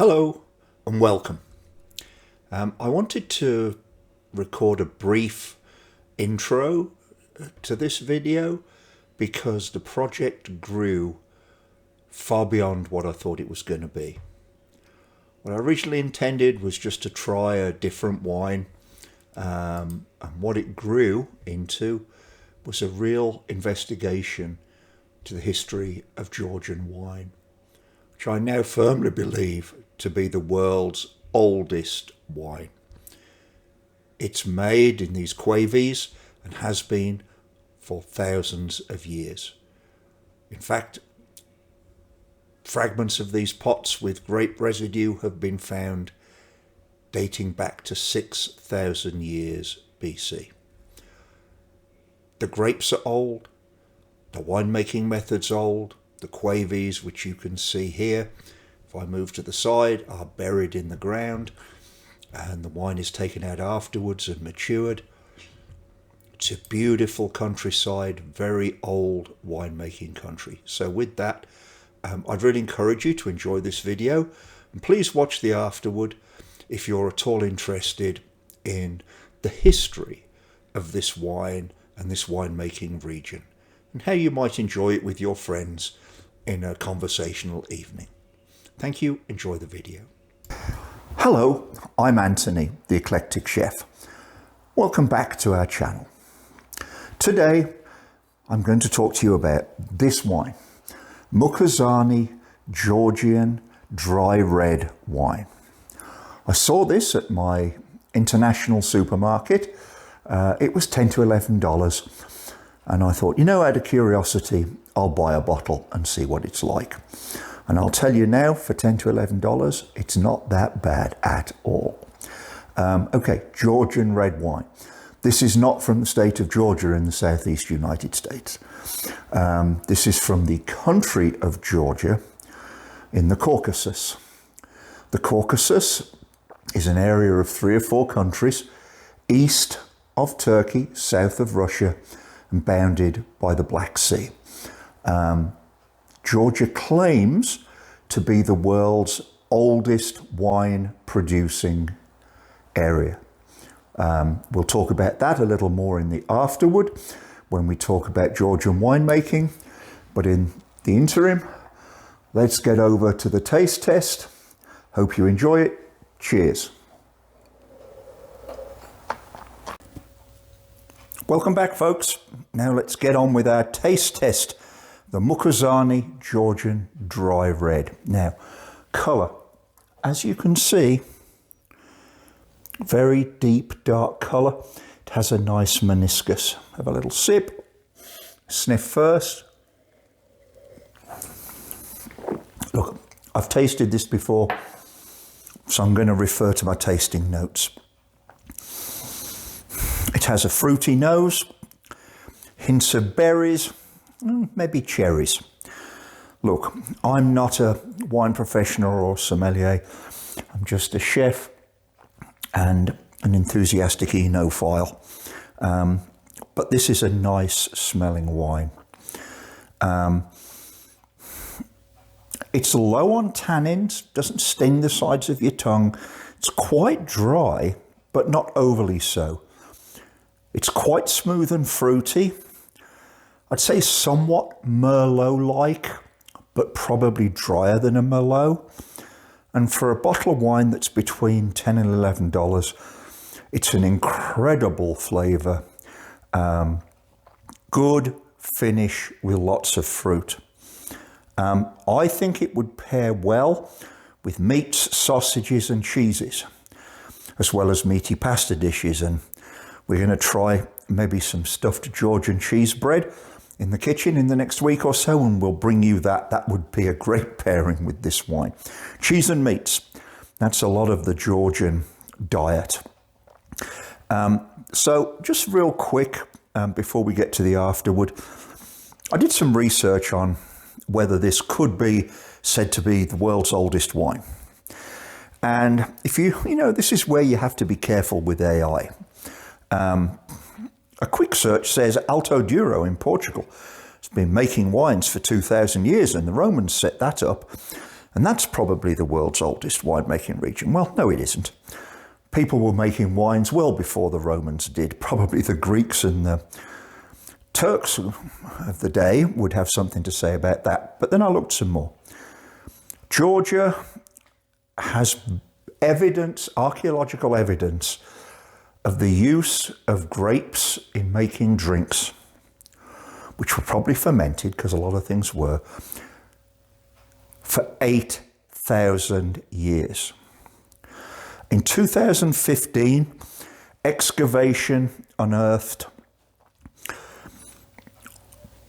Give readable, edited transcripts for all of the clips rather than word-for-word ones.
Hello and welcome. I wanted to record a brief intro to this video because the project grew far beyond what I thought it was going to be. What I originally intended was just to try a different wine, and what it grew into was a real investigation to the history of Georgian wine, which I now firmly believe to be the world's oldest wine. It's made in these quavies and has been for thousands of years. In fact, fragments of these pots with grape residue have been found dating back to 6,000 years BC. The grapes are old, the winemaking method's old, the quavies, which you can see here, if I move to the side, are buried in the ground and the wine is taken out afterwards and matured. It's a beautiful countryside, very old winemaking country. So with that, I'd really encourage you to enjoy this video, and please watch the afterward if you're at all interested in the history of this wine and this winemaking region, and how you might enjoy it with your friends in a conversational evening. Thank you. Enjoy the video. Hello, I'm Anthony, the Eclectic Chef. Welcome back to our channel. Today, I'm going to talk to you about this wine, Mukhuzani Georgian dry red wine. I saw this at my international supermarket. It was $10 to $11. And I thought, out of curiosity, I'll buy a bottle and see what it's like. And I'll tell you now, for $10 to $11, it's not that bad at all. Okay, Georgian red wine. This is not from the state of Georgia in the southeast United States. This is from the country of Georgia in the Caucasus. The Caucasus is an area of 3 or 4 countries east of Turkey, south of Russia, and bounded by the Black Sea. Georgia claims to be the world's oldest wine producing area. We'll talk about that a little more in the afterward when we talk about Georgian winemaking. But in the interim, let's get over to the taste test. Hope you enjoy it. Cheers. Welcome back, folks. Now let's get on with our taste test. The Mukhuzani Georgian dry red. Now, colour. As you can see, very deep, dark colour. It has a nice meniscus. Have a little sip. Sniff first. Look, I've tasted this before, so I'm going to refer to my tasting notes. It has a fruity nose, hints of berries, maybe cherries. Look, I'm not a wine professional or sommelier. I'm just a chef and an enthusiastic enophile. But this is a nice smelling wine. It's low on tannins, doesn't sting the sides of your tongue. It's quite dry, but not overly so. It's quite smooth and fruity. I'd say somewhat Merlot-like, but probably drier than a Merlot. And for a bottle of wine that's between $10 and $11, it's an incredible flavour. Good finish with lots of fruit. I think it would pair well with meats, sausages and cheeses, as well as meaty pasta dishes. And we're going to try maybe some stuffed Georgian cheese bread in the kitchen in the next week or so, and we'll bring you that. That would be a great pairing with this wine. Cheese and meats, that's a lot of the Georgian diet. So just real quick, before we get to the afterward, I did some research on whether this could be said to be the world's oldest wine. And if this is where you have to be careful with AI. A quick search says Alto Douro in Portugal has been making wines for 2,000 years, and the Romans set that up. And that's probably the world's oldest winemaking region. Well, no, it isn't. People were making wines well before the Romans did. Probably the Greeks and the Turks of the day would have something to say about that. But then I looked some more. Georgia has evidence, archaeological evidence, of the use of grapes in making drinks, which were probably fermented, because a lot of things were, for 8,000 years. In 2015, excavation unearthed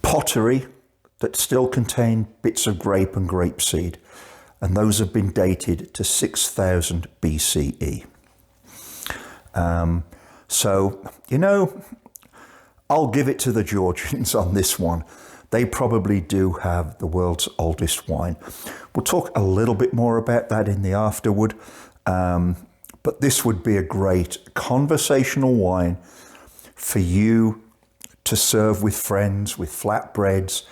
pottery that still contained bits of grape and grapeseed, and those have been dated to 6000 BCE. So, you know, I'll give it to the Georgians on this one. They probably do have the world's oldest wine. We'll talk a little bit more about that in the afterward, but this would be a great conversational wine for you to serve with friends, with flatbreads,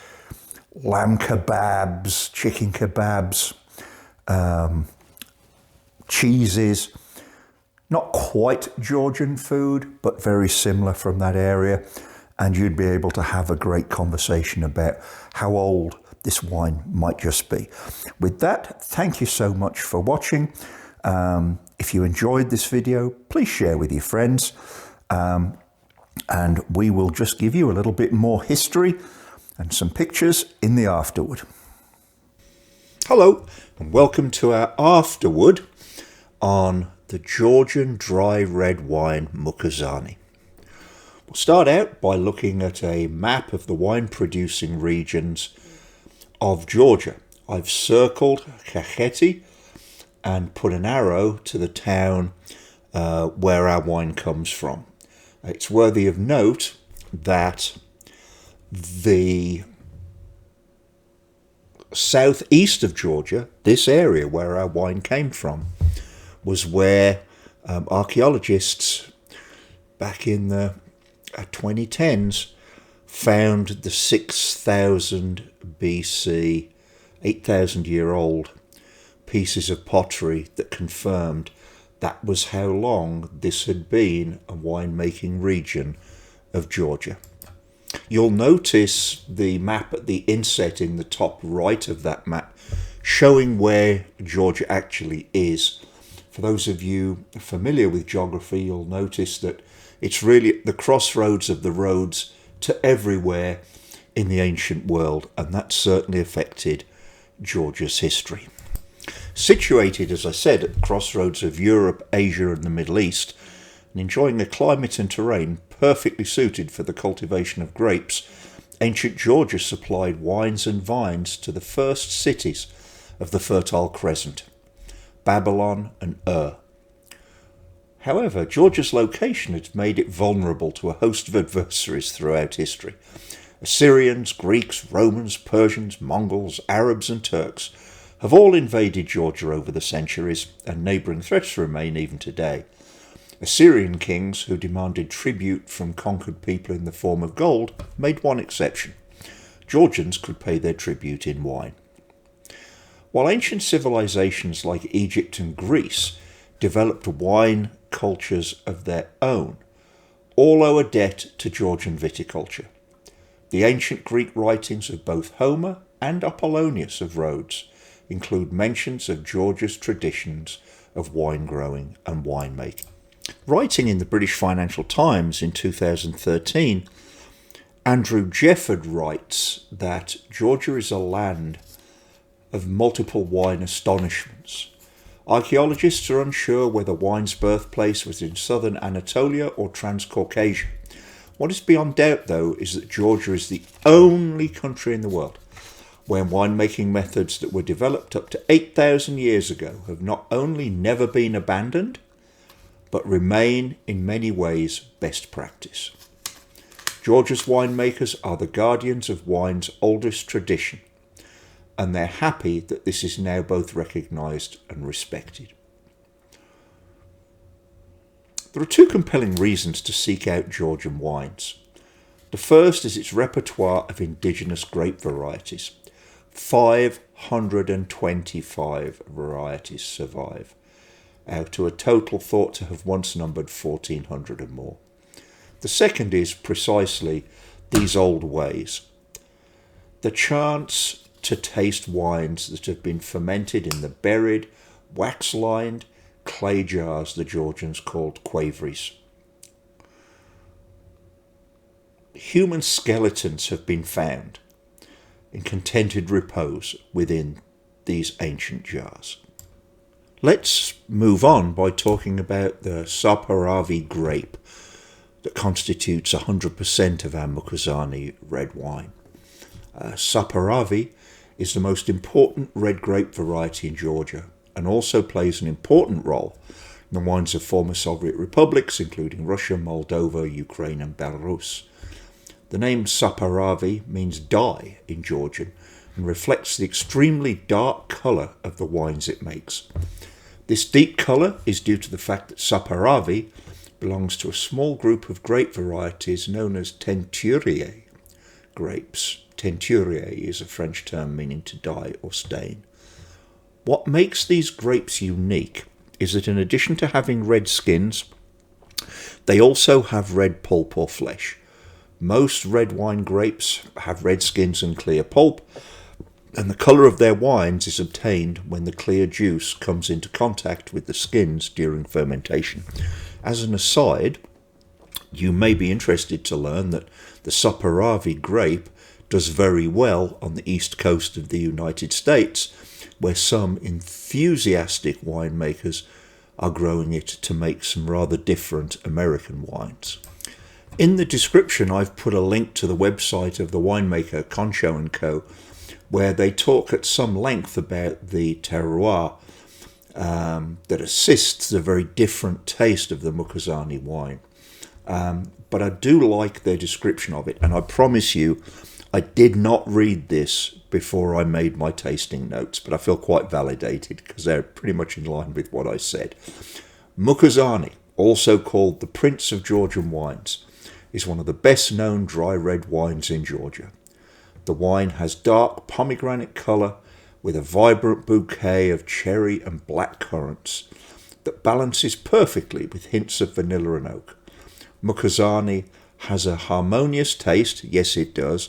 lamb kebabs, chicken kebabs, cheeses. Not quite Georgian food, but very similar from that area. And you'd be able to have a great conversation about how old this wine might just be. With that, thank you so much for watching. If you enjoyed this video, please share with your friends. And we will just give you a little bit more history and some pictures in the afterward. Hello, and welcome to our afterward on the Georgian dry red wine Mukhuzani. We'll start out by looking at a map of the wine producing regions of Georgia. I've circled Kakheti and put an arrow to the town where our wine comes from. It's worthy of note that the southeast of Georgia, this area where our wine came from, was where archaeologists back in the 2010s found the 6000 BC, 8,000-year-old pieces of pottery that confirmed that was how long this had been a winemaking region of Georgia. You'll notice the map at the inset in the top right of that map showing where Georgia actually is. For those of you familiar with geography, you'll notice that it's really at the crossroads of the roads to everywhere in the ancient world, and that certainly affected Georgia's history. Situated, as I said, at the crossroads of Europe, Asia and the Middle East, and enjoying a climate and terrain perfectly suited for the cultivation of grapes, ancient Georgia supplied wines and vines to the first cities of the Fertile Crescent, Babylon and Ur. However, Georgia's location had made it vulnerable to a host of adversaries throughout history. Assyrians, Greeks, Romans, Persians, Mongols, Arabs and Turks have all invaded Georgia over the centuries, and neighbouring threats remain even today. Assyrian kings, who demanded tribute from conquered people in the form of gold, made one exception. Georgians could pay their tribute in wine. While ancient civilizations like Egypt and Greece developed wine cultures of their own, all owe a debt to Georgian viticulture. The ancient Greek writings of both Homer and Apollonius of Rhodes include mentions of Georgia's traditions of wine growing and winemaking. Writing in the British Financial Times in 2013, Andrew Jefford writes that Georgia is a land of multiple wine astonishments. Archaeologists are unsure whether wine's birthplace was in southern Anatolia or Transcaucasia. What is beyond doubt, though, is that Georgia is the only country in the world where winemaking methods that were developed up to 8,000 years ago have not only never been abandoned, but remain in many ways best practice. Georgia's winemakers are the guardians of wine's oldest tradition, and they're happy that this is now both recognised and respected. There are two compelling reasons to seek out Georgian wines. The first is its repertoire of indigenous grape varieties. 5 125 varieties survive, out to a total thought to have once numbered 1,400 and more. The second is precisely these old ways. The chance to taste wines that have been fermented in the buried, wax-lined clay jars the Georgians called quaveries. Human skeletons have been found in contented repose within these ancient jars. Let's move on by talking about the Saperavi grape that constitutes 100% of our Mukuzani red wine. Saperavi is the most important red grape variety in Georgia and also plays an important role in the wines of former Soviet republics, including Russia, Moldova, Ukraine and Belarus. The name Saperavi means dye in Georgian and reflects the extremely dark colour of the wines it makes. This deep colour is due to the fact that Saperavi belongs to a small group of grape varieties known as teinturier grapes. Teinturier is a French term meaning to dye or stain. What makes these grapes unique is that in addition to having red skins, they also have red pulp or flesh. Most red wine grapes have red skins and clear pulp, and the colour of their wines is obtained when the clear juice comes into contact with the skins during fermentation. As an aside, you may be interested to learn that the Saperavi grape does very well on the east coast of the United States, where some enthusiastic winemakers are growing it to make some rather different American wines. In the description, I've put a link to the website of the winemaker Concho & Co., where they talk at some length about the terroir that assists the very different taste of the Mukuzani wine. But I do like their description of it, and I promise you, I did not read this before I made my tasting notes, but I feel quite validated because they're pretty much in line with what I said. Mukuzani, also called the Prince of Georgian wines, is one of the best known dry red wines in Georgia. The wine has dark pomegranate colour with a vibrant bouquet of cherry and black currants that balances perfectly with hints of vanilla and oak. Mukuzani has a harmonious taste, yes it does,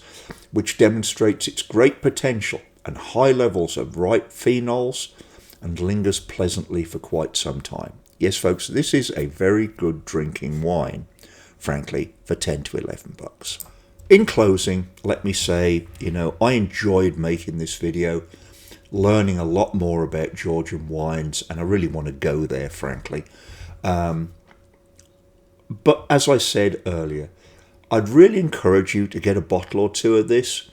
which demonstrates its great potential and high levels of ripe phenols and lingers pleasantly for quite some time. Yes folks, this is a very good drinking wine, frankly, for 10 to 11 bucks. In closing, let me say, I enjoyed making this video, learning a lot more about Georgian wines, and I really want to go there, frankly. But as I said earlier, I'd really encourage you to get a bottle or two of this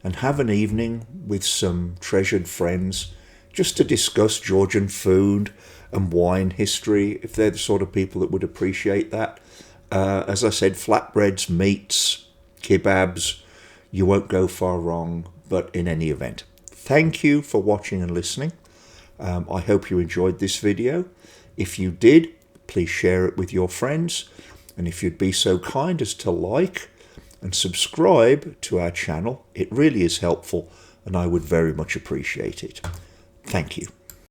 and have an evening with some treasured friends just to discuss Georgian food and wine history, if they're the sort of people that would appreciate that. As I said, flatbreads, meats, kebabs, you won't go far wrong, but in any event. Thank you for watching and listening. I hope you enjoyed this video. If you did, please share it with your friends. And if you'd be so kind as to like and subscribe to our channel, it really is helpful and I would very much appreciate it. Thank you.